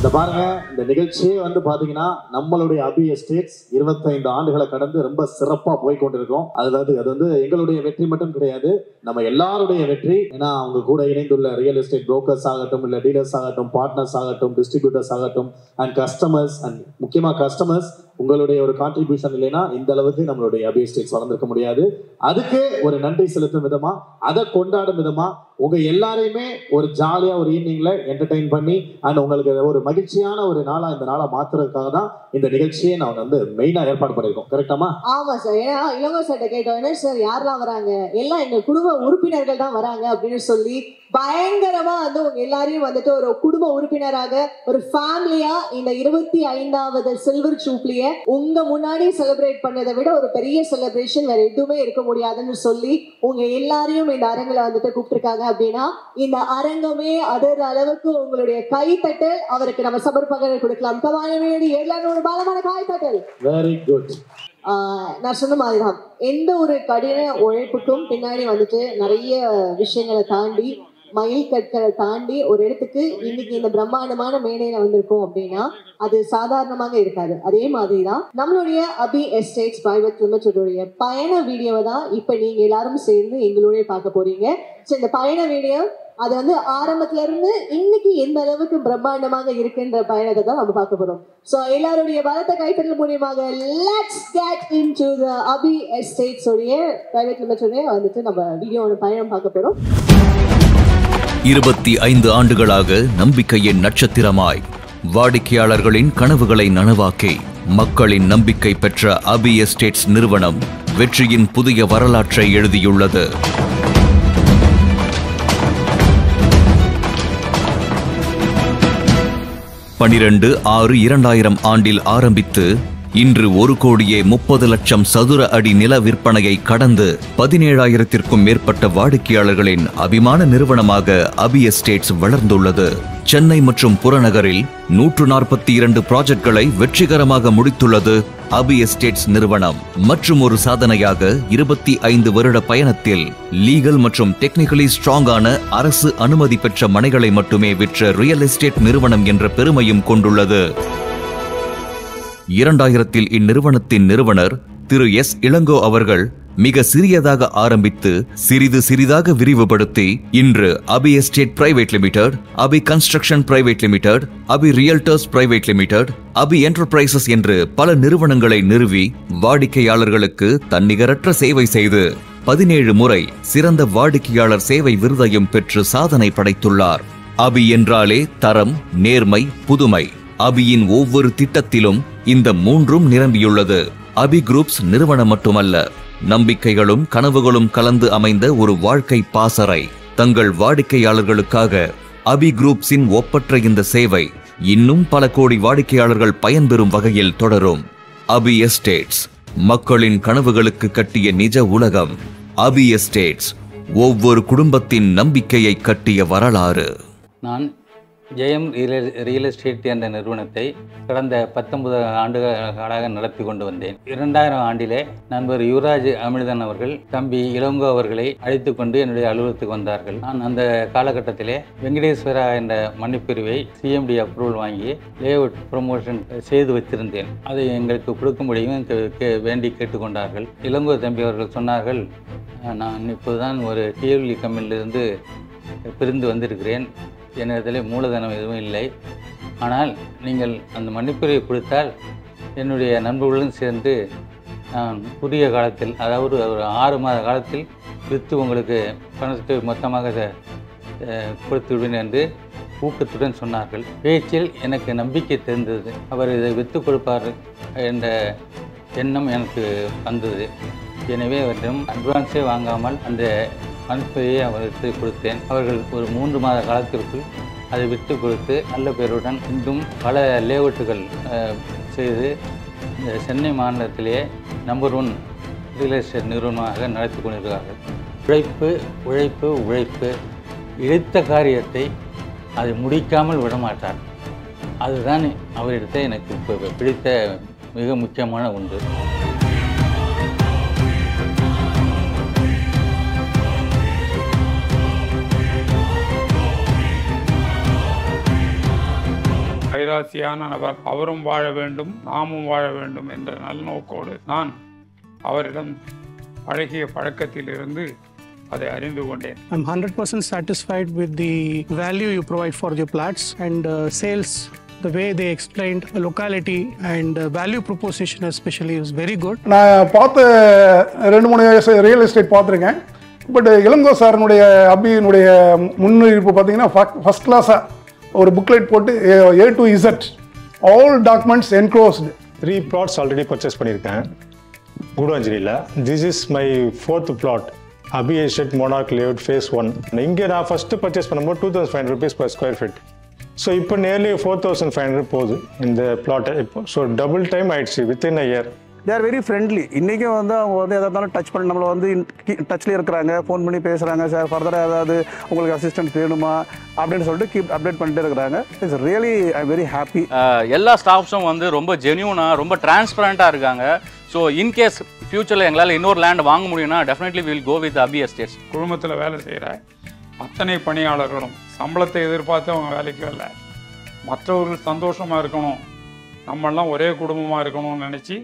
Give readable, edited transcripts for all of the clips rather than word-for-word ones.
இந்த பாருங்க, இந்த நிகழ்ச்சியே வந்து பாத்தீங்கன்னா நம்மளுடைய அபி எஸ்டேட்ஸ் 25 ஆண்டுகளை கடந்து ரொம்ப சிறப்பா போய் கொண்டிருக்கோம். அது வந்து எங்களுடைய வெற்றி மட்டும் கிடையாது, நம்ம எல்லாருடைய வெற்றி. ஏன்னா அவங்க கூட இணைந்துள்ள ரியல் எஸ்டேட் புரோக்கர்ஸ் ஆகட்டும், இல்ல டீலர்ஸ் ஆகட்டும், பார்ட்னர்ஸ் ஆகட்டும், டிஸ்ட்ரிபியூட்டர்ஸ் ஆகட்டும், அண்ட் கஸ்டமர்ஸ், அண்ட் முக்கியமா கஸ்டமர்ஸ், உங்களுடைய ஒரு கான்ட்ரிபியூஷன் இல்லைன்னா இந்த அளவுக்கு நம்மளுடைய அபி எஸ்டேட்ஸ் வளர்ந்திருக்க முடியாது. அதுக்கு ஒரு நன்றி செலுத்தும் விதமா, அதை கொண்டாடும் விதமா உங்க எல்லாரையுமே ஒரு ஜாலியா ஒரு ஈவினிங்ல என்டர்டைன் பண்ணி அண்ட் உங்களுக்கு ஒரு மகிழ்ச்சியான ஒரு நாளா இந்த நாளை மாத்துறதுக்காக தான் இந்த நிகழ்ச்சியை நான் வந்து மெயினா ஏற்பாடு பண்ணிருக்கோம். கரெக்டாமா? ஆமா சார். ஏன்னா இளங்கோ சார்ட்ட கேட்டோம், என்ன சார் யாரெல்லாம் வராங்க, எல்லாம் எங்க குடும்ப உறுப்பினர்கள் தான் வராங்க அப்படின்னு சொல்லி பயங்கரமா வந்து உங்க எல்லாரையும் வந்துட்டு ஒரு குடும்ப உறுப்பினராக ஒரு ஃபேமிலியா இந்த 25வது சில்வர் ஜூப்ளிய உங்க முன்னாடி செலிப்ரேட் பண்ணதை விட ஒரு பெரிய செலிப்ரேஷன் வேற எதுவுமே இருக்க முடியாதுன்னு சொல்லி உங்க எல்லாரையும் இந்த அரங்கில வந்துட்டு கூப்பிட்டுருக்காங்க. அப்படின்னா இந்த அரங்கமே அதர் அளவுக்கு உங்களுடைய கைத்தட்டல் அவருக்கு நம்ம சமர்ப்பங்கள் கொடுக்கலாம். எல்லாரும் பலமான கைத்தட்டல். Very good. நான் சொன்ன மாதிரிதான் எந்த ஒரு கடின உழைப்புக்கும் பின்னாடி வந்துட்டு நிறைய விஷயங்களை தாண்டி மயில் கற்களை தாண்டி ஒரு இடத்துக்கு இன்னைக்கு இந்த பிரம்மாண்டமான மேடையில வந்திருக்கோம் அப்படின்னா அது சாதாரணமாக இருக்காது. அதே மாதிரிதான் நம்மளுடைய அபி எஸ்டேட்ஸ் பிரைவேட் லிமிடெட் பயண வீடியோவை தான் இப்ப நீங்க எல்லாரும் சேர்ந்து எங்களுடைய பார்க்க போறீங்க. இந்த பயண வீடியோ அது வந்து ஆரம்பத்துல இருந்து இன்னைக்கு எந்த அளவுக்கு பிரம்மாண்டமாக இருக்குன்ற பயணத்தை தான் நம்ம பார்க்க போறோம். சோ எல்லாருடைய பலத்த கைத்தட்டல் மூலியமாக let's get into the Abi estates உடைய பிரைவேட் லிமிடெட் வந்துட்டு நம்ம வீடியோவோட பயணம் பார்க்க போறோம். 25 ஆண்டுகளாக நம்பிக்கையின் நட்சத்திரமாய் வாடிக்கையாளர்களின் கனவுகளை நனவாக்கி மக்களின் நம்பிக்கை பெற்ற அபி எஸ்டேட்ஸ் நிறுவனம் வெற்றியின் புதிய வரலாற்றை எழுதியுள்ளது. 12/6/2000 ஆண்டில் ஆரம்பித்து இன்று 1,30,00,000 சதுர அடி நில விற்பனையை கடந்து 17,000த்திற்கும் மேற்பட்ட வாடிக்கையாளர்களின் அபிமான நிறுவனமாக அபி எஸ்டேட்ஸ் வளர்ந்துள்ளது. சென்னை மற்றும் புறநகரில் 142 ப்ராஜெக்ட்களை வெற்றிகரமாக முடித்துள்ளது அபி எஸ்டேட்ஸ் நிறுவனம். மற்றும் ஒரு சாதனையாக 25 வருட பயணத்தில் லீகல் மற்றும் டெக்னிக்கலி ஸ்ட்ராங்கான அரசு அனுமதி பெற்ற மனைகளை மட்டுமே விற்ற ரியல் எஸ்டேட் நிறுவனம் என்ற பெருமையும் கொண்டுள்ளது. 2000 இந்நிறுவனத்தின் நிறுவனர் திரு எஸ். இளங்கோ அவர்கள் மிக சிறியதாக ஆரம்பித்து சிறிது சிறிதாக விரிவுபடுத்தி இன்று அபி எஸ்டேட் பிரைவேட் லிமிடெட், அபி கன்ஸ்ட்ரக்ஷன் பிரைவேட் லிமிடெட், அபி ரியல்டர்ஸ் பிரைவேட் லிமிடெட், அபி என்டர்பிரைசஸ் என்று பல நிறுவனங்களை நிறுவி வாடிக்கையாளர்களுக்கு தன்னிகரற்ற சேவை செய்து 17 முறை சிறந்த வாடிக்கையாளர் சேவை விருதையும் பெற்று சாதனை படைத்துள்ளார். அபி என்றாலே தரம், நேர்மை, புதுமை. அபியின் ஒவ்வொரு திட்டத்திலும் இந்த மூன்றும் நிரம்பியுள்ளது. அபி குரூப்ஸ் நிறுவனம் மட்டுமல்ல, நம்பிக்கைகளும் கனவுகளும் கலந்து அமைந்த ஒரு வாழ்க்கை பாசறை. தங்கள் வாடிக்கையாளர்களுக்காக அபி குரூப்ஸின் ஒப்பற்ற இந்த சேவை இன்னும் பல கோடி வாடிக்கையாளர்கள் பயன்பெறும் வகையில் தொடரும். அபி எஸ்டேட்ஸ் மக்களின் கனவுகளுக்கு கட்டிய நிஜ உலகம். அபி எஸ்டேட்ஸ் ஒவ்வொரு குடும்பத்தின் நம்பிக்கையை கட்டிய வரலாறு. நான் ஜெயம் ரியல் எஸ்டேட் என்ற நிறுவனத்தை கடந்த 19 ஆண்டுகளாக நடத்தி கொண்டு வந்தேன். 2000 ஆண்டிலே நண்பர் யுவராஜ் அமிர்தன் அவர்கள் தம்பி இளங்கோ அவர்களை அழைத்து கொண்டு என்னுடைய அலுவலகத்துக்கு வந்தார்கள். நான் அந்த காலகட்டத்திலே வெங்கடேஸ்வரா என்ற மண்ணிப்பிரிவை சிஎம்டி அப்ரூவல் வாங்கி லேஅவுட் ப்ரமோஷன் செய்து வச்சிருந்தேன். அதை எங்களுக்கு கொடுக்கும்படியும் வேண்டி கேட்டுக்கொண்டார்கள். இளங்கோ தம்பி அவர்கள் சொன்னார்கள், நான் இப்போதுதான் ஒரு டிஎல்இ கம்பெனியிலிருந்து பிரிந்து வந்திருக்கிறேன், என்னிடத்தில் மூலதனம் எதுவும் இல்லை. ஆனால் நீங்கள் அந்த மன்னிப்புரையை கொடுத்தால் என்னுடைய நண்பர்களுடன் சேர்ந்து நான் குறுகிய காலத்தில், அதாவது ஒரு 6 மாத காலத்தில் விற்று உங்களுக்கு பணத்தை மொத்தமாக கொடுத்து விடுவேன் என்று ஊக்கத்துடன் சொன்னார்கள். பேச்சில் எனக்கு நம்பிக்கை தெரிந்தது. அவர் இதை விற்று கொடுப்பார் என்ற எண்ணம் எனக்கு வந்தது. எனவே அவரிடம் அட்வான்ஸே வாங்காமல் அந்த மனுப்பையை அவருக்கு கொடுத்தேன். அவர்கள் ஒரு 3 மாத காலத்திற்குள் அதை விட்டு கொடுத்து நல்ல பேருடன் இன்றும் பல லேஅவுட்டுகள் செய்து இந்த சென்னை மாநிலத்திலேயே நம்பர் 1 ரியல் எஸ்டேட் நிறுவனமாக நடத்தி கொண்டிருக்கிறார்கள். உழைப்பு உழைப்பு உழைப்பு. இழைத்த காரியத்தை அதை முடிக்காமல் விடமாட்டார். அதுதான் அவரிடத்தை எனக்கு பிடித்த மிக முக்கியமான ஒன்று. விசுவாசியான நபர். அவரும் வாழ வேண்டும், நாமும் வாழ வேண்டும் என்ற நல்நோக்கோடு நான் அவரிடம் பழகிய பழக்கத்தில் இருந்து அதை அறிந்து கொண்டேன். I'm 100% satisfied with the value you provide for your plots and sales. The way they explained locality and value proposition especially is very good. நான் பார்த்த 2-3 ரியல் எஸ்டேட் பார்த்துருக்கேன். பட் இளங்கோ சாரனுடைய அபியினுடைய முன்னிருப்பு பார்த்தீங்கன்னா ஃபஸ்ட் கிளாஸாக ஒரு புக்லெட் போட்டு A to Z all documents enclosed. 3 plots already purchase பண்ணியிருக்கேன் கூடுவாஞ்சேரியில். This is my 4th plot. Abi estate monarch layout phase 1. இங்கே நான் ஃபஸ்ட்டு பர்ச்சேஸ் பண்ணும்போது 2500 rupees per square feet. So இப்போ நியர்லி 4500 போகுது இந்த பிளாட்டை இப்போ. ஸோ டபுள் டைம் ஆயிடுச்சு within a year. They are very friendly. இன்றைக்கும் வந்து அவங்க வந்து எதாக இருந்தாலும் டச் பண்ணி நம்மளை வந்து டச்சில் இருக்கிறாங்க, ஃபோன் பண்ணி பேசுகிறாங்க. சார் ஃபர்தராக ஏதாவது உங்களுக்கு அசிஸ்டன்ஸ் வேணுமா அப்படின்னு சொல்லிட்டு கீப் அப்டேட் பண்ணிட்டு இருக்கிறாங்க. It's really I very happy. எல்லா ஸ்டாஃப்ஸும் வந்து ரொம்ப ஜென்யூனாக ரொம்ப டிரான்ஸ்பரண்ட்டாக இருக்காங்க. ஸோ இன்கேஸ் ஃப்யூச்சரில் எங்களால் இன்னொரு லேண்ட் வாங்க முடியும்னா definitely will go with Abhi estates. குழுமத்தில் வேலை செய்கிற அத்தனை பணியாளர்களும் சம்பளத்தை எதிர்பார்த்து அவங்க வேலைக்கு வரல. மற்றவர்கள் சந்தோஷமாக இருக்கணும், நம்மெல்லாம் ஒரே குடும்பமாக இருக்கணும்னு நினச்சி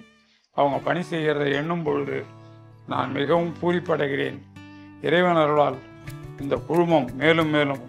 அவங்க பணி செய்கிறதை எண்ணும் பொழுது நான் மிகவும் பூரிப்படைகிறேன். இறைவன் அருளால் இந்த குழுமம் மேலும் மேலும்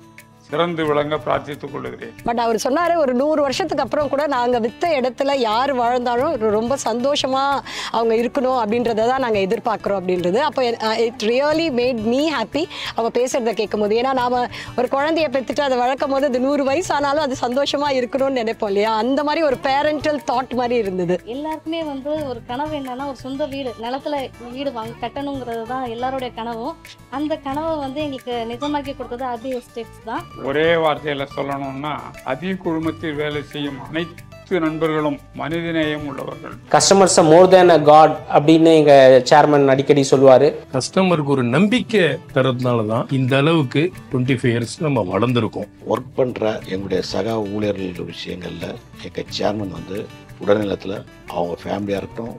சிறந்து விளங்க பிரார்த்தித்துக் கொள்கிறேன். பட் அவர் சொன்னார், ஒரு 100 வருஷத்துக்கு அப்புறம் கூட நாங்கள் விற்ற இடத்துல யார் வாழ்ந்தாலும் ரொம்ப சந்தோஷமாக அவங்க இருக்கணும் அப்படின்றத தான் நாங்கள் எதிர்பார்க்குறோம் அப்படின்றது. அப்போ it really made me happy அவங்க பேசுகிறத கேட்கும் போது. ஏன்னா நாம் ஒரு குழந்தைய பெற்றுட்டு அதை வளர்க்கும் போது அது 100 வயசு ஆனாலும் அது சந்தோஷமாக இருக்கணும்னு நினைப்போம் இல்லையா? அந்த மாதிரி ஒரு பேரண்டல் தாட் மாதிரி இருந்தது. எல்லாருக்குமே வந்து ஒரு கனவு என்னன்னா ஒரு சொந்த வீடு, நிலத்துல வீடு கட்டணுங்கிறது தான் எல்லாருடைய கனவும். அந்த கனவை வந்து எங்களுக்கு நிஜமாக்கி கொடுத்தது அபி எஸ்டேட்ஸ் தான். ஒரே வார்த்தையில் சொல்லணும்னா அபி குழுமத்தில் வேலை செய்யும் அனைத்து நண்பர்களும் மனிதநேயம் உள்ளவர்கள். கஸ்டமர்ஸ் மோர் தேன் அ காட் அப்படின்னு எங்க சேர்மன் அடிக்கடி சொல்லுவாரு. கஸ்டமருக்கு ஒரு நம்பிக்கை தரதுனால தான் இந்த அளவுக்கு 25 இயர்ஸ் நம்ம வளர்ந்துருக்கோம். ஒர்க் பண்ற எங்களுடைய சக ஊழியர்கள் விஷயங்கள்ல எங்க சேர்மன் வந்து உடல்நலத்தில் அவங்க ஃபேமிலியாக இருக்கட்டும்,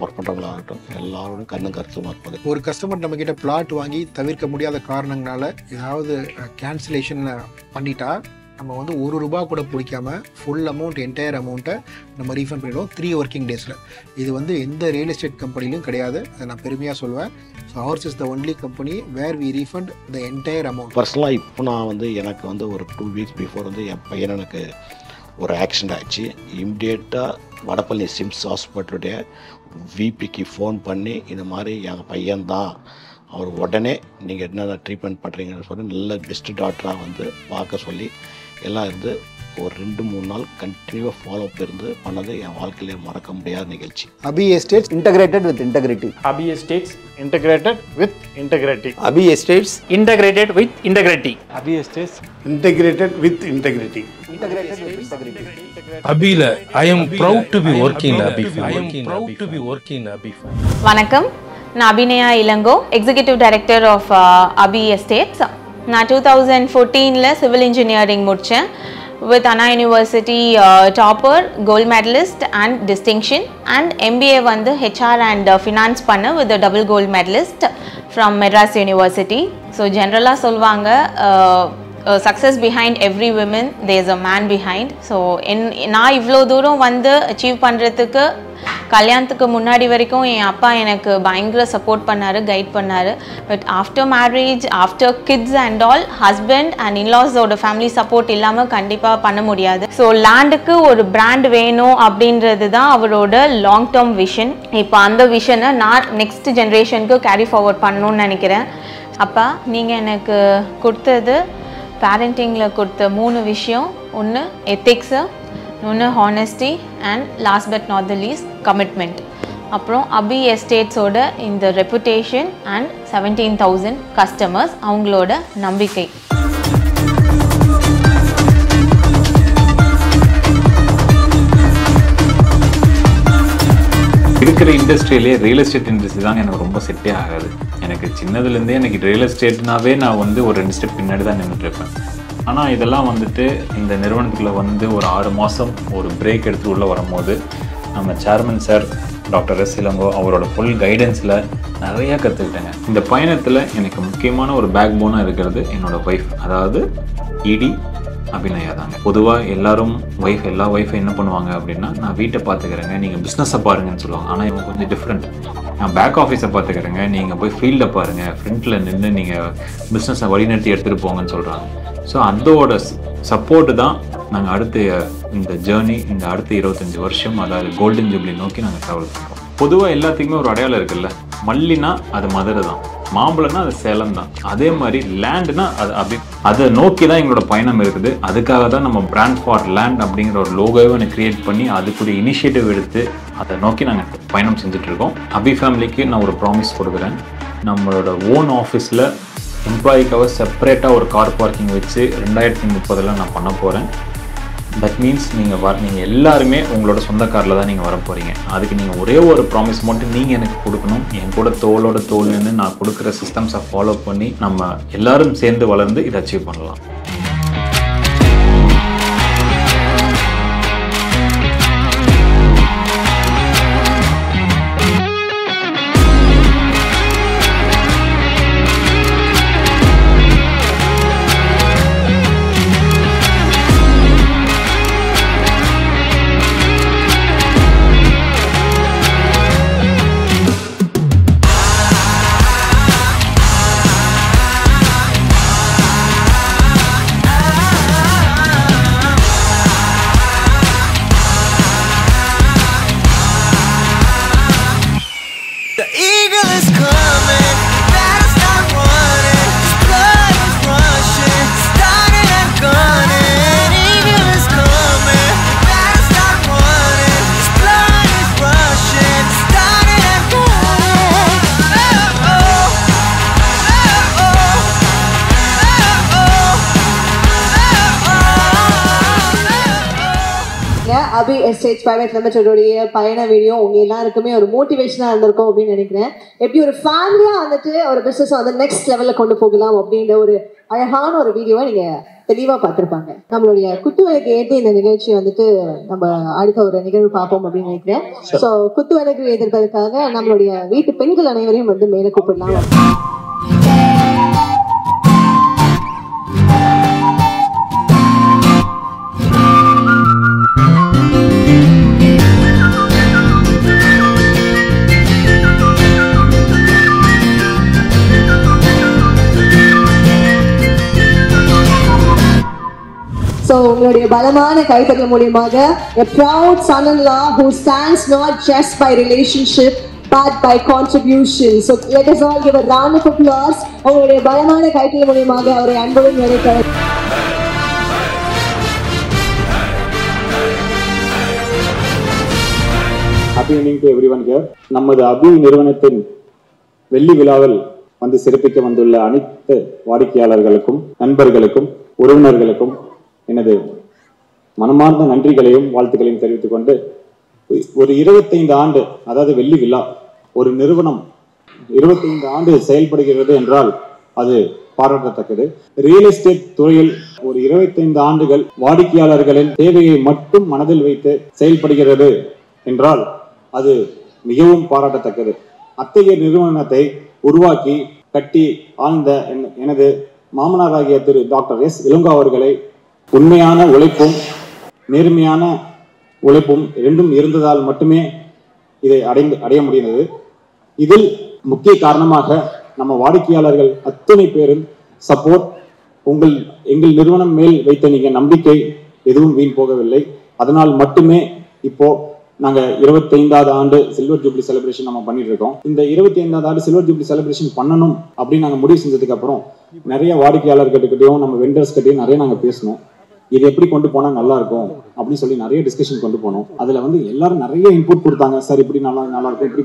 ஒர்க் பண்ணுறவங்களாகட்டும், எல்லாரோடும் கண்ணும் கருத்துமாக இருப்பது. ஒரு கஸ்டமர் நம்மக்கிட்ட பிளாட் வாங்கி தவிர்க்க முடியாத காரணங்களால ஏதாவது கேன்சலேஷன் பண்ணிட்டா நம்ம வந்து ₹1 கூட பிடிக்காம ஃபுல் அமௌண்ட் என்டையர் அமௌண்ட்டை நம்ம ரீஃபண்ட் பண்ணிடுவோம் 3 working days-ல. இது வந்து எந்த ரியல் எஸ்டேட் கம்பெனிலும் கிடையாது, அதை நான் பெருமையாக சொல்லுவேன். So ours is the only company where we refund the entire amount. பர்சனலாக இப்போ நான் வந்து எனக்கு வந்து ஒரு 2 weeks பிஃபோர் வந்து என் பையன் எனக்கு ஒரு ஆக்சிடென்ட் ஆச்சு. இம்மிடியேட்டாக வடபழனி சிம்ஸ் ஹாஸ்பிட்டலுடைய விபிக்கு ஃபோன் பண்ணி இந்த மாதிரி எங்கள் பையன்தான், அவர் உடனே நீங்கள் என்னென்ன ட்ரீட்மெண்ட் பண்ணுறீங்கன்னு சொல்லி நல்ல பெஸ்ட்டு டாக்டராக வந்து பார்க்க சொல்லி எல்லாம் இருந்து ஒரு 2-3 நாள் கண்டினியூவாக ஃபாலோ அப் இருந்து பண்ணது என் வாழ்க்கையிலே மறக்க முடியாத நிகழ்ச்சி. Abhi estates integrated with integrity. Abhi estates integrated with integrity. Abhi estates integrated with integrity. Abhi estates integrated with integrity. அபில I am proud to be working in Abi. I am proud to be working in Abi. வணக்கம், நான் Abhinaya Ilango, executive director of Abi estates. நான் 2014 civil engineering முடித்தேன். with Anna University topper, gold medalist and distinction, and MBA வந்து HR and finance பண்ண with a double gold medalist from Madras University. So generally சொல்வாங்க success behind every woman there is a man behind. So நான் இவ்வளோ தூரம் வந்து achieve பண்ணுறதுக்கு கல்யாணத்துக்கு முன்னாடி வரைக்கும் என் அப்பா எனக்கு பயங்கர சப்போர்ட் பண்ணாரு, கைட் பண்ணாரு. But after marriage, after kids and all, husband and இன்லாஸோட ஃபேமிலி சப்போர்ட் இல்லாமல் கண்டிப்பாக பண்ண முடியாது. ஸோ லேண்டுக்கு ஒரு பிராண்ட் வேணும் அப்படின்றது தான் அவரோட லாங் டேர்ம் விஷன். இப்போ அந்த விஷனை நான் நெக்ஸ்ட் ஜென்ரேஷனுக்கு கேரி ஃபார்வர்ட் பண்ணணும்னு நினைக்கிறேன். அப்பா, நீங்கள் எனக்கு கொடுத்தது பேரண்டிங்கில் கொடுத்த 3 விஷயம். ஒன்று எத்திக்ஸு, இன்னொன்று honesty, and last but not the least commitment. அப்புறம் அபி எஸ்டேட்ஸோட இந்த ரெப்புடேஷன் அண்ட் 17,000 கஸ்டமர்ஸ், அவங்களோட நம்பிக்கை. இருக்கிற இண்டஸ்ட்ரியிலே ரியல் எஸ்டேட் இண்டஸ்ட்ரி தான் எனக்கு ரொம்ப செட்டே ஆகாது. எனக்கு சின்னதுலேருந்தே எனக்கு ரியல் எஸ்டேட்னாவே நான் வந்து ஒரு 2 ஸ்டெப் பின்னாடி தான் நின்றுட்டுருப்பேன். ஆனால் இதெல்லாம் வந்துட்டு இந்த நிறுவனத்துக்குள்ளே வந்து ஒரு 6 மாதம் ஒரு பிரேக் எடுத்து உள்ளே வரும்போது நம்ம chairman sir doctor S Ilango அவரோட ஃபுல் கைடன்ஸில் நிறையா கற்றுக்கிட்டேங்க. இந்த பயணத்தில் எனக்கு முக்கியமான ஒரு பேக் போனாக இருக்கிறது என்னோடய ஒய்ஃப், அதாவது இடி அபிநயா தாங்க. பொதுவாக எல்லாரும் எல்லா ஒய்ஃபை என்ன பண்ணுவாங்க அப்படின்னா, நான் வீட்டை பார்த்துக்கிறேங்க, நீங்கள் பிஸ்னஸை பாருங்கன்னு சொல்லுவாங்க. ஆனால் இவங்க கொஞ்சம் டிஃப்ரெண்ட். நான் பேக் ஆஃபீஸை பார்த்துக்கிறேங்க, நீங்கள் போய் ஃபீல்டை பாருங்கள், ஃப்ரண்ட்டில் நின்று நீங்கள் பிஸ்னஸை வழிநடத்தி எடுத்துகிட்டு போங்கன்னு சொல்கிறாங்க. ஸோ அதோட சப்போர்ட்டு தான் நாங்கள் அடுத்த இந்த ஜேர்னி, இந்த அடுத்த 25 வருஷம், அதாவது கோல்டன் ஜூப்ளி நோக்கி நாங்கள் ட்ராவல் பண்ணுறோம். பொதுவாக எல்லாத்துக்குமே ஒரு அடையாளம் இருக்குல்ல. மல்லினா அது மதுரை தான், மாம்பழம்னா அது சேலம் தான். அதே மாதிரி லேண்டுனா அது அதை நோக்கி தான் எங்களோட பயணம் இருக்குது. அதுக்காக தான் நம்ம பிராண்ட் ஃபார் லேண்ட் அப்படிங்கிற ஒரு லோகோவை கிரியேட் பண்ணி அதுக்குரிய இனிஷியேட்டிவ் எடுத்து அதை நோக்கி நாங்கள் பயணம் செஞ்சுட்ருக்கோம். அபி ஃபேமிலிக்கு நான் ஒரு ப்ராமிஸ் கொடுக்குறேன். நம்மளோட ஓன் ஆஃபீஸில் எம்ப்ளாயிக்காக செப்பரேட்டாக ஒரு கார் பார்க்கிங் வச்சு 2030 நான் பண்ண போகிறேன். தட் மீன்ஸ் நீங்கள் எல்லாருமே உங்களோட சொந்த காரில் தான் நீங்கள் வர போகிறீங்க. அதுக்கு நீங்கள் ஒரே ஒரு ப்ராமிஸ் மட்டும் நீங்கள் எனக்கு கொடுக்கணும். என் கூட தோளோட தோல் நின்று நான் கொடுக்குற சிஸ்டம்ஸை ஃபாலோ பண்ணி நம்ம எல்லாரும் சேர்ந்து வளர்ந்து இதை அச்சீவ் பண்ணலாம். அபி எஸ்டேட்ஸ் பிரைவேட் லிமிடெடோடைய பயண வீடியோ உங்க எல்லாருக்குமே ஒரு மோட்டிவேஷனா இருந்திருக்கும் அப்படின்னு நினைக்கிறேன். எப்படி ஒரு ஃபேமிலியா வந்துட்டு ஒரு பிசினஸ் வந்து நெக்ஸ்ட் லெவல்ல கொண்டு போகலாம் அப்படின்ற ஒரு அழகான ஒரு வீடியோவை நீங்க தெளிவா பார்த்திருப்பாங்க. நம்மளுடைய குத்துவிளக்கு ஏற்றி இந்த நிகழ்ச்சி வந்துட்டு நம்ம அடுத்த ஒரு நிகழ்வு பார்ப்போம் அப்படின்னு நினைக்கிறேன். ஸோ குத்துவிளக்கு ஏற்றிருப்பதற்காக நம்மளுடைய வீட்டு பெண்கள் அனைவரையும் வந்து மேலே கூப்பிடலாம். So, உங்களுடைய பலமான கைத்தட்டல் மூலமாக a proud son-in-law who stands not just by relationship but by contribution. So, let us all give a round of applause. உங்களுடைய பலமான கைத்தட்டல் மூலமாக அவரை அன்புடன் வரவேற்கிறேன். Happy evening to everyone here. நமது அபி நிறுவனத்தின் வெள்ளி விழாவில் வந்து சிறப்பிக்க வந்துள்ள அனைத்து வாடிக்கையாளர்களுக்கும், நண்பர்களுக்கும், உறவினர்களுக்கும் எனது மனமார்ந்த நன்றிகளையும் வாழ்த்துக்களையும் தெரிவித்துக் கொண்டு, ஒரு 25 ஆண்டு, அதாவது வெள்ளி விழா, ஒரு நிறுவனம் 25 ஆண்டு செயல்படுகிறது என்றால் அது பாராட்டத்தக்கது. ரியல் எஸ்டேட் துறையில் ஒரு 25 ஆண்டுகள் வாடிக்கையாளர்களின் தேவையை மட்டும் மனதில் வைத்து செயல்படுகிறது என்றால் அது மிகவும் பாராட்டத்தக்கது. அத்தகைய நிறுவனத்தை உருவாக்கி கட்டி ஆழ்ந்த எனது மாமனாராகிய திரு டாக்டர் எஸ் இளங்கோ அவர்களை உண்மையான உழைப்பும் நேர்மையான உழைப்பும் இரண்டும் இருந்ததால் மட்டுமே இதை அடைய முடிந்தது. இதில் முக்கிய காரணமாக நம்ம வாடிக்கையாளர்கள் அத்தனை பேரும் சப்போர்ட், எங்கள் நிறுவனம் மேல் வைத்த நீங்க நம்பிக்கை எதுவும் வீண் போகவில்லை. அதனால் மட்டுமே இப்போ நாங்க 25வது ஆண்டு சில்வர் ஜூப்ளி செலிப்ரேஷன் நம்ம பண்ணிட்டு இருக்கோம். இந்த 25வது ஆண்டு சில்வர் ஜூப்ளி செலிப்ரேஷன் பண்ணணும் அப்படின்னு நாங்க முடிவு செஞ்சதுக்கு அப்புறம் நிறைய வாடிக்கையாளர்கிட்டையும் நம்ம வெண்டர்ஸ் கிட்டையும் நிறைய நாங்க பேசணும். இது எப்படி கொண்டு போனா நல்லா இருக்கும் அப்படின்னு சொல்லி நிறைய டிஸ்கஷன் கொண்டு போனோம். அதுல வந்து எல்லாரும் நிறைய இன்புட் கொடுத்தாங்க. சார் இப்படி நல்லா இருக்கும், இப்படி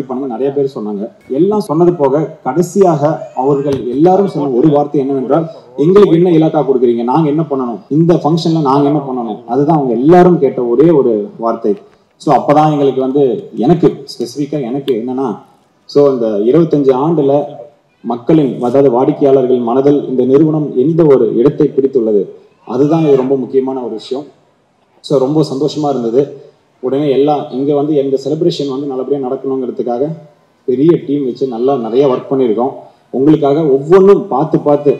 பண்ணுங்க நிறைய பேர் சொன்னாங்க. எல்லாம் சொன்னது போக கடைசியாக அவர்கள் எல்லாரும் சொன்ன ஒரு வார்த்தை என்னவென்றால், எங்களுக்கு என்ன இலாக்கா கொடுக்குறீங்க, நாங்க என்ன பண்ணணும், இந்த ஃபங்க்ஷன்ல நாங்க என்ன பண்ணணும், அதுதான் அவங்க எல்லாரும் கேட்ட ஒரே ஒரு வார்த்தை. ஸோ அப்பதான் எங்களுக்கு வந்து எனக்கு ஸ்பெசிஃபிக்கா எனக்கு என்னன்னா, ஸோ இந்த 25 ஆண்டுல மக்களின், அதாவது வாடிக்கையாளர்கள் மனதில் இந்த நிறுவனம் எந்த ஒரு இடத்தை பிடித்துள்ளது, அதுதான் இது ரொம்ப முக்கியமான ஒரு விஷயம். ஸோ ரொம்ப சந்தோஷமா இருந்தது. உடனே எல்லாம் இங்கே வந்து எங்கள் செலிப்ரேஷன் வந்து நல்லபடியாக நடக்கணுங்கிறதுக்காக பெரிய டீம் வச்சு நிறைய ஒர்க் பண்ணியிருக்கோம். உங்களுக்காக ஒவ்வொன்றும் பார்த்து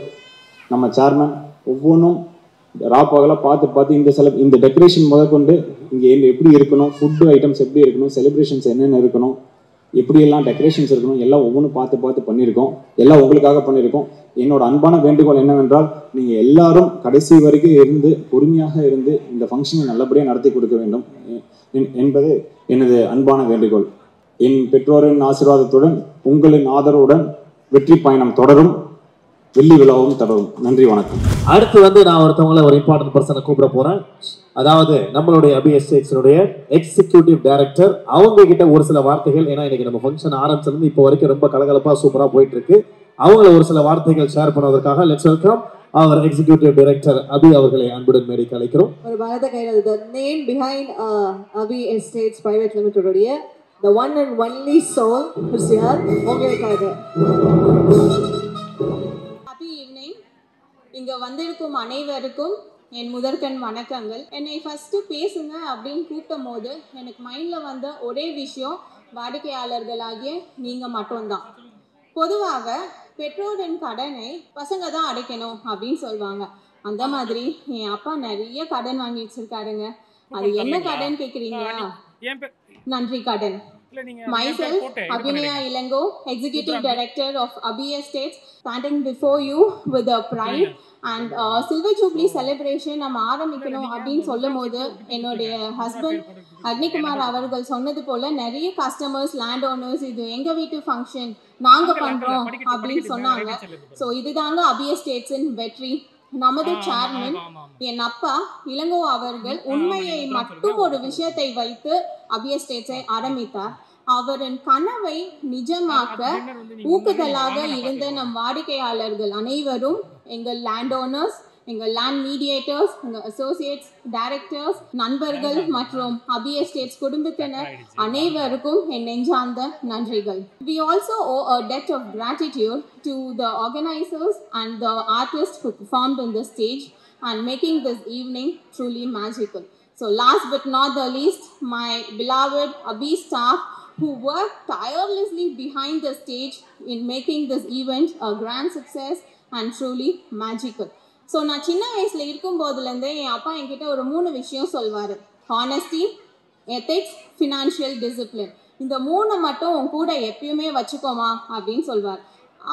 நம்ம சேர்மன் ஒவ்வொன்றும் பகலாக பார்த்து இந்த டெக்கரேஷன் முதற்கொண்டு இங்கே எப்படி இருக்கணும், ஃபுட்டு ஐட்டம்ஸ் எப்படி இருக்கணும், செலிப்ரேஷன்ஸ் என்னென்ன இருக்கணும், எப்படியெல்லாம் டெக்கரேஷன்ஸ் இருக்கணும், எல்லாம் ஒவ்வொன்றும் பார்த்து பண்ணியிருக்கோம். எல்லாம் உங்களுக்காக பண்ணியிருக்கோம். என்னோட அன்பான வேண்டுகோள் என்னவென்றால், நீங்கள் எல்லாரும் கடைசி வரைக்கும் இருந்து பொறுமையாக இருந்து இந்த ஃபங்க்ஷனை நல்லபடியாக நடத்தி கொடுக்க வேண்டும் என்பது எனது அன்பான வேண்டுகோள். என் பெற்றோரின் ஆசீர்வாதத்துடன் உங்களின் ஆதரவுடன் வெற்றி பயணம் தொடரும், வெள்ளி விழாவும் தொடரும். நன்றி, வணக்கம். அடுத்து நான் ஒருத்தவங்களை ஒரு இம்பார்ட்டன்ட் பர்சனை கூப்பிட போறேன். அதாவது நம்மளுடைய அபி எஸ்டேட்ஸுடைய எக்ஸிக்யூட்டிவ் டைரக்டர். அவங்க கிட்ட ஒரு சில வார்த்தைகள், ஏன்னா இன்னைக்கு நம்ம ஃபங்க்ஷன் ஆரம்பிச்சிருந்து இப்போ வரைக்கும் ரொம்ப கலகலப்பா சூப்பரா போயிட்டு இருக்கு. அவங்கள ஒரு சில வார்த்தைகள் ஷேர் பண்ணுவதற்காக let's welcome our executive director Abhi அவர்களை அன்புடன் மேடைக்கு அழைக்கிறோம். ஒரு பாரத கையில் the name behind Abi estates private limited உடைய the one and only soul கிறிஸ்டியார் உங்களுக்காக. Happy evening. இங்கே வந்திருக்கும் அனைவருக்கும் என் முதற்கண் வணக்கங்கள். என்னை ஃபஸ்ட்டு பேசுங்க அப்படின்னு கூப்பிடும் போது எனக்கு மைண்டில் வந்த ஒரே விஷயம் வாடிக்கையாளர்களாகிய நீங்கள் மட்டும்தான். பொதுவாக பெற்றோரின் கடனை பசங்க தான் அடைக்கணும் அப்படின்னு சொல்லுவாங்க. அந்த மாதிரி என் அப்பா நிறைய கடன் வாங்கி வச்சிருக்காருங்க. அது என்ன கடன் கேட்குறீங்களா? நன்றி கடன். Myself, Abhinaya Ilango, Executive Director of Abi Estates, standing before you with a pride and Silver Jubilee celebration நம்ம ஆரம்பிக்கணும் அப்படின்னு சொல்லும் போது என்னுடைய ஹஸ்பண்ட் அக்னிகுமார் அவர்கள் சொன்னது போல நிறைய கஸ்டமர்ஸ், லேண்ட் ஓனர்ஸ் இது எங்கள் வீட்டு ஃபங்க்ஷன் நாங்கள் பண்ணுறோம் அப்படின்னு சொன்னாங்க. ஸோ இதுதாங்க அபி எஸ்டேட்ஸின் வெற்றி. நமது சேர்மன் என் அப்பா இளங்கோ அவர்கள் உண்மையை மட்டும் ஒரு விஷயத்தை வைத்து அபி எஸ்டேட்ஸை ஆரம்பித்தார். அவரின் கனவை நிஜமாக்க ஊக்குதலாக இருந்த நம் வாடிக்கையாளர்கள் அனைவரும், எங்கள் லேண்ட் ஓனர்ஸ், எங்கள் லேண்ட் மீடியேட்டர்ஸ், எங்கள் அசோசியேட்ஸ், டைரக்டர்ஸ், நண்பர்கள் மற்றும் அபி எஸ்டேட்ஸ் குடும்பத்தினர் அனைவருக்கும் என் நெஞ்சார்ந்த நன்றிகள். We also owe a debt of gratitude to the organizers and the artists who performed on the stage and making this evening truly magical. So last but not the least, my beloved Abi staff who worked tirelessly behind the stage in making this event a grand success and truly magical. So நான் சின்ன வயசில் இருக்கும் போதுலேருந்தே என் அப்பா என்கிட்ட ஒரு 3 விஷயம் சொல்வார். Honesty, ethics, financial discipline. இந்த 3 மட்டும் உன் கூட எப்பயுமே வச்சுக்கோமா அப்படின்னு சொல்வார்.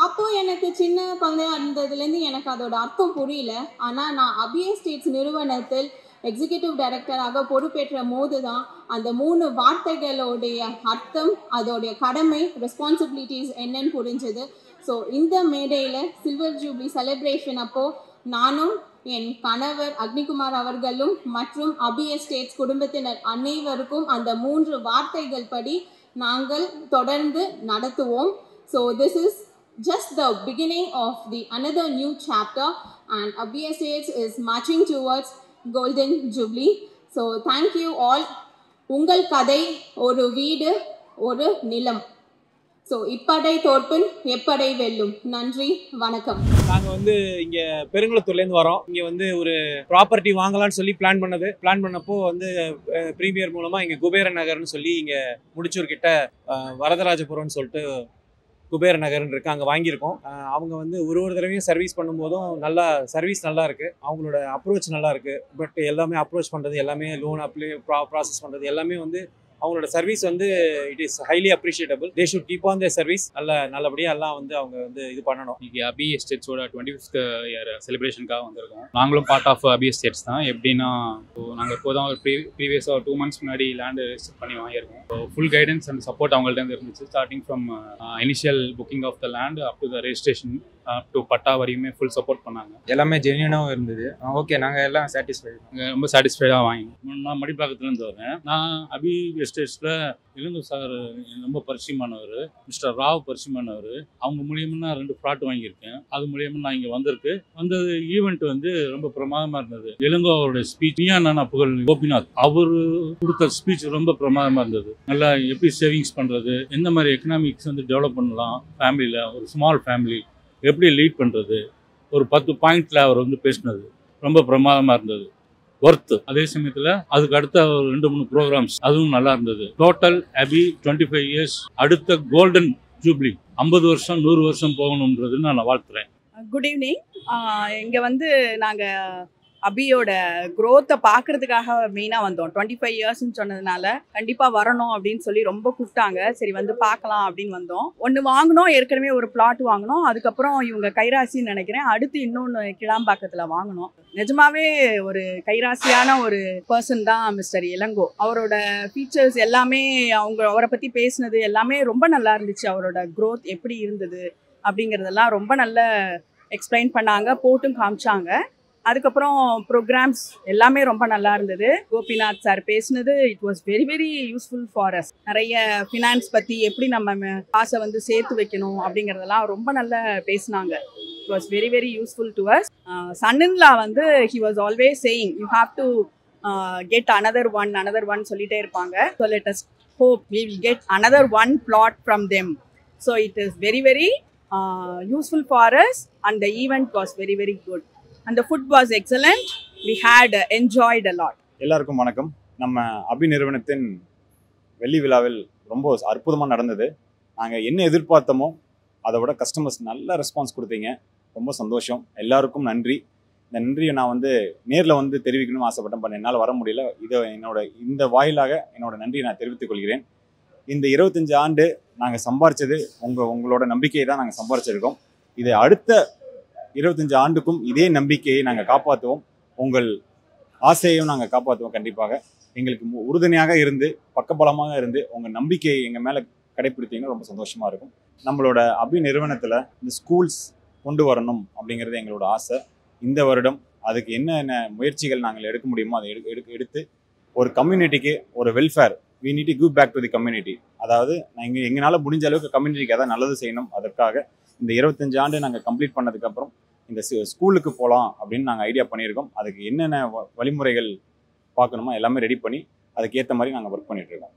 அப்போது எனக்கு சின்ன குழந்தையா இருந்ததுலேருந்து எனக்கு அதோட அர்த்தம் புரியல. ஆனால் நான் அபி எஸ்டேட்ஸ் நிறுவனத்தில் எக்ஸிக்யூட்டிவ் டைரக்டராக பொறுப்பேற்ற போது தான் அந்த 3 வார்த்தைகளுடைய அர்த்தம், அதோடைய கடமை, ரெஸ்பான்சிபிலிட்டிஸ் என்னன்னு புரிஞ்சது. ஸோ இந்த மேடையில் சில்வர் ஜூப்ளி செலிப்ரேஷன் அப்போது நானும் என் கணவர் அக்னிகுமார் அவர்களும் மற்றும் அபி எஸ்டேட்ஸ் குடும்பத்தினர் அனைவருக்கும் அந்த 3 வார்த்தைகள் படி நாங்கள் தொடர்ந்து நடத்துவோம். So this is just the beginning of the another new chapter and Abi Estates is marching towards Golden Jubilee. So thank you all. உங்கள் கதை ஒரு வீடு, ஒரு நிலம். ஸோ இப்படை தோற்பின் எப்படை வெல்லும். நன்றி, வணக்கம். நாங்கள் இங்கே பெருங்குளத்தூர்லேருந்து வரோம். இங்கே ஒரு ப்ராப்பர்ட்டி வாங்கலாம்னு சொல்லி பிளான் பண்ணப்போ ப்ரீமியர் மூலமாக இங்கே குபேர நகர்னு சொல்லி இங்கே முடிச்சூர்கிட்ட வரதராஜபுரம்னு சொல்லிட்டு குபேர நகர்னு இருக்குது, அங்கே வாங்கியிருக்கோம். அவங்க ஒரு தடவையும் சர்வீஸ் பண்ணும்போதும் நல்லா சர்வீஸ் நல்லா இருக்குது, அவங்களோட அப்ரோச் நல்லா இருக்குது. பட் எல்லாமே அப்ரோச் பண்ணுறது எல்லாமே லோன் ப்ராசஸ் பண்ணுறது எல்லாமே அவங்களோட service it is highly appreciable. They should keep on their service. நல்லபடியாக எல்லாம் அவங்க இது பண்ணணும். இன்னைக்கு அபி எஸ்டேட்ஸோட 25th இயர் செலிப்ரேஷனுக்காக வந்திருக்கோம். நாங்களும் பார்ட் ஆஃப் அபி எஸ்டேட்ஸ் தான். எப்படின்னா நாங்கள் இப்போ தான் ஒரு ப்ரீவியஸாக 2 months முன்னாடி லேண்டு ரெஜிஸ்டர் பண்ணி வாங்கியிருக்கோம். So full guidance and support அவங்கள்ட்ட இருந்துச்சு. Starting from initial booking of the land up to the registration to patta வரையுமே ஃபுல் சப்போர்ட் பண்ணாங்க. எல்லாமே ஜென்யூனாகவும் இருந்தது. ஓகே, நாங்கள் எல்லாம் சாட்டிஸ்ஃபைடு, ரொம்ப சாட்டிஸ்ஃபைடாக வாங்கி. நான் மடிப்பாக்கத்துலேருந்து வரேன். நான் அபி எஸ்டேட்ஸில் இளங்கோ சார் ரொம்ப பரிச்சயமானவர், மிஸ்டர் ராவ் பரிச்சயமானவர். அவங்க மூலியமாக நான் 2 ஃப்ளாட் வாங்கியிருக்கேன். அது மூலியமாக நான் இங்கே வந்தது ஈவெண்ட் ரொம்ப பிரமாதமாக இருந்தது. இளங்கோ அவருடைய ஸ்பீச், நான் புகழ் கோபிநாத் அவர் கொடுத்த ஸ்பீச் ரொம்ப பிரமாதமாக இருந்தது. நல்லா எப்படி சேவிங்ஸ் பண்ணுறது, எந்த மாதிரி எக்கனாமிக்ஸ் டெவலப் பண்ணலாம், ஃபேமிலியில் ஒரு ஸ்மால் ஃபேமிலி எப்படி லீட் பண்ணுறது, ஒரு 10 பாயிண்டில் அவர் பேசினது ரொம்ப பிரமாதமாக இருந்தது. ஒர்த்து. அதே சமயத்தில் அதுக்கு அடுத்த ஒரு 2-3 ப்ரோக்ராம்ஸ் அதுவும் நல்லா இருந்தது. டோட்டல் அபி 25 years அடுத்த கோல்டன் ஜூப்ளி 50 வருஷம் 100 வருஷம் போகணுன்றது நான் வாழ்த்துறேன். Good evening. இங்கே நாங்கள் அபியோட க்ரோத்தை பார்க்கறதுக்காக மெயினாக வந்தோம். 25 இயர்ஸ்ன்னு சொன்னதுனால கண்டிப்பாக வரணும் அப்படின்னு சொல்லி ரொம்ப கூப்பிட்டாங்க. சரி வந்து பார்க்கலாம் அப்படின்னு வந்தோம். ஒன்று வாங்கினோம், ஏற்கனவே ஒரு பிளாட் வாங்கினோம். அதுக்கப்புறம் இவங்க கைராசின்னு நினைக்கிறேன், அடுத்து இன்னொன்று கிளாம்பாக்கத்தில் வாங்கினோம். நிஜமாவே ஒரு கைராசியான ஒரு பர்சன் தான் மிஸ்டர் இளங்கோ. அவரோட ஃபீச்சர்ஸ் எல்லாமே, அவரை பற்றி பேசினது எல்லாமே ரொம்ப நல்லா இருந்துச்சு. அவரோட க்ரோத் எப்படி இருந்தது அப்படிங்கிறதெல்லாம் ரொம்ப நல்ல எக்ஸ்பிளைன் பண்ணாங்க, போட்டும் காமிச்சாங்க. அதுக்கப்புறம் ப்ரோக்ராம்ஸ் எல்லாமே ரொம்ப நல்லா இருந்தது. கோபிநாத் சார் பேசினது it was very very useful for us. நிறைய ஃபினான்ஸ் பற்றி எப்படி நம்ம காசை வந்து சேர்த்து வைக்கணும் அப்படிங்கிறதெல்லாம் ரொம்ப நல்லா பேசினாங்க. It was very very useful to us. Son-in-law வந்து he was always saying you have to get another one சொல்லிட்டே இருப்பாங்க. So let us hope we will get another one plot from them. So it is very very useful for us and the event was very very good and the food was excellent. We had enjoyed a lot. எல்லாருக்கும் வணக்கம். நம்ம அபி நிறுவனத்தின் வெள்ளி விழாவில் ரொம்ப அற்புதமாக நடந்தது. நாங்கள் என்ன எதிர்பார்த்தோமோ அதை விட கஸ்டமர்ஸ் நல்ல ரெஸ்பான்ஸ் கொடுத்தீங்க. ரொம்ப சந்தோஷம். எல்லாருக்கும் நன்றி. இந்த நன்றியை நான் வந்து நேரில் வந்து தெரிவிக்கணும்னு ஆசைப்பட்டேன், பண்ண என்னால் வர முடியல. இந்த வாயிலாக என்னோட நன்றியை நான் தெரிவித்துக் கொள்கிறேன். இந்த 25 ஆண்டு நாங்கள் சம்பாரித்தது உங்களோட நம்பிக்கையை தான் நாங்கள் சம்பாரிச்சிருக்கோம். இதை அடுத்த 25 ஆண்டுக்கும் இதே நம்பிக்கையை நாங்கள் காப்பாற்றுவோம். உங்கள் ஆசையையும் நாங்கள் காப்பாற்றுவோம். கண்டிப்பாக எங்களுக்கு உறுதுணையாக இருந்து பக்கபலமாக இருந்து உங்கள் நம்பிக்கையை எங்கள் மேலே கடைப்பிடித்தீங்கன்னா ரொம்ப சந்தோஷமாக இருக்கும். நம்மளோட அபி நிறுவனத்தில் இந்த ஸ்கூல்ஸ் கொண்டு வரணும் அப்படிங்கிறது எங்களோட ஆசை. இந்த வருடம் அதுக்கு என்னென்ன முயற்சிகள் நாங்கள் எடுக்க முடியுமோ அதை எடுத்து ஒரு கம்யூனிட்டிக்கு ஒரு welfare, we need to give back to the community. அதாவது நாங்கள் எங்களால் முடிஞ்ச அளவுக்கு கம்யூனிட்டிக்கு எதாவது நல்லது செய்யணும். அதற்காக இந்த 25 ஆண்டு நாங்கள் கம்ப்ளீட் பண்ணதுக்கப்புறம் இந்த ஸ்கூலுக்கு போகலாம் அப்படின்னு நாங்கள் ஐடியா பண்ணியிருக்கோம். அதுக்கு என்னென்ன வழிமுறைகள் பார்க்கணுமோ எல்லாமே ரெடி பண்ணி அதுக்கு ஏற்ற மாதிரி நாங்கள் ஒர்க் பண்ணிகிட்ருக்கோம்.